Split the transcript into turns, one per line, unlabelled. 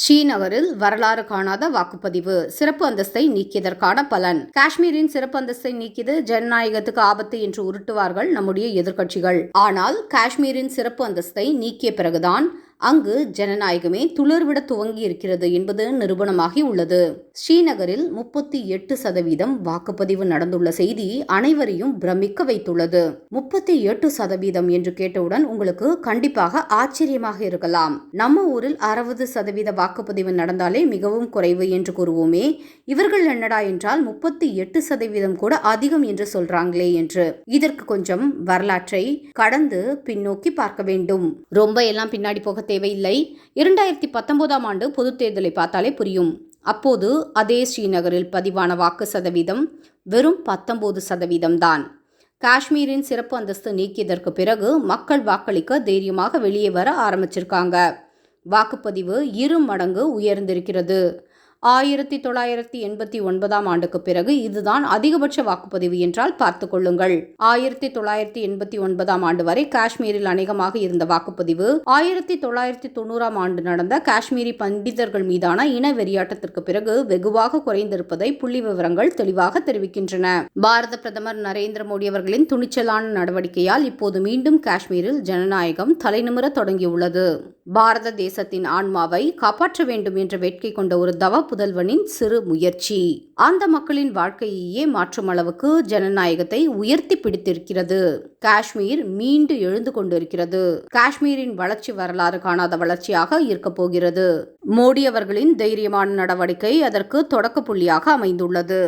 ஸ்ரீநகரில் வரலாறு காணாத வாக்குப்பதிவு, சிறப்பு அந்தஸ்தை நீக்கியதற்கான பலன். காஷ்மீரின் சிறப்பு அந்தஸ்தை நீக்கியது ஜனநாயகத்துக்கு ஆபத்து என்று உருட்டுவார்கள் நம்முடைய எதிர்க்கட்சிகள். ஆனால் காஷ்மீரின் சிறப்பு அந்தஸ்தை நீக்கிய பிறகுதான் அங்கு ஜனநாயகமே துளிர்விட துவங்கி இருக்கிறது என்பது நிரூபணமாகி உள்ளது. ஸ்ரீநகரில் 38% வாக்குப்பதிவு நடந்துள்ள செய்தி அனைவரையும் பிரமிக்க வைத்துள்ளது. 38% என்று கேட்டவுடன் உங்களுக்கு கண்டிப்பாக ஆச்சரியமாக இருக்கலாம். நம்ம ஊரில் 60% வாக்குப்பதிவு நடந்தாலே மிகவும் குறைவு என்று கூறுவோமே, இவர்கள் என்னடா என்றால் 38% கூட அதிகம் என்று சொல்றாங்களே என்று. இதற்கு கொஞ்சம் வரலாற்றை கடந்து பின்னோக்கி பார்க்க வேண்டும். ரொம்ப எல்லாம் பின்னாடி போக தேவையில்லை. 2019 ஆண்டு பொதுத் தேர்தலை பார்த்தாலே புரியும். அப்போது அதே ஸ்ரீநகரில் பதிவான வாக்கு சதவீதம் வெறும் 19% தான். காஷ்மீரின் சிறப்பு அந்தஸ்து நீக்கியதற்கு பிறகு மக்கள் வாக்களிக்க தைரியமாக வெளியே வர ஆரம்பிச்சிருக்காங்க. வாக்குப்பதிவு 2 மடங்கு உயர்ந்திருக்கிறது. 1989 ஆண்டுக்கு பிறகு இதுதான் அதிகபட்ச வாக்குப்பதிவு என்றால் பார்த்து கொள்ளுங்கள். 1989 ஆண்டு வரை காஷ்மீரில் அநேகமாக இருந்த வாக்குப்பதிவு 1990 ஆண்டு நடந்த காஷ்மீரி பண்டிதர்கள் மீதான இன வெறியாட்டத்திற்கு பிறகு வெகுவாக குறைந்திருப்பதை புள்ளி விவரங்கள் தெளிவாக தெரிவிக்கின்றன. பாரத பிரதமர் நரேந்திர மோடி அவர்களின் துணிச்சலான நடவடிக்கையால் இப்போது மீண்டும் காஷ்மீரில் ஜனநாயகம் தலைநிமிர தொடங்கியுள்ளது. பாரத தேசத்தின் ஆன்மாவை காப்பாற்ற வேண்டும் என்ற வேட்கை கொண்ட ஒரு தவ புதல்வனின் சிறு முயற்சி அந்த மக்களின் வாழ்க்கையையே மாற்றும் அளவுக்கு ஜனநாயகத்தை உயர்த்தி பிடித்திருக்கிறது. காஷ்மீர் மீண்டு எழுந்து கொண்டிருக்கிறது. காஷ்மீரின் வளர்ச்சி வரலாறு காணாத வளர்ச்சியாக இருக்க போகிறது. மோடி அவர்களின் தைரியமான நடவடிக்கை அதற்கு தொடக்க புள்ளியாக அமைந்துள்ளது.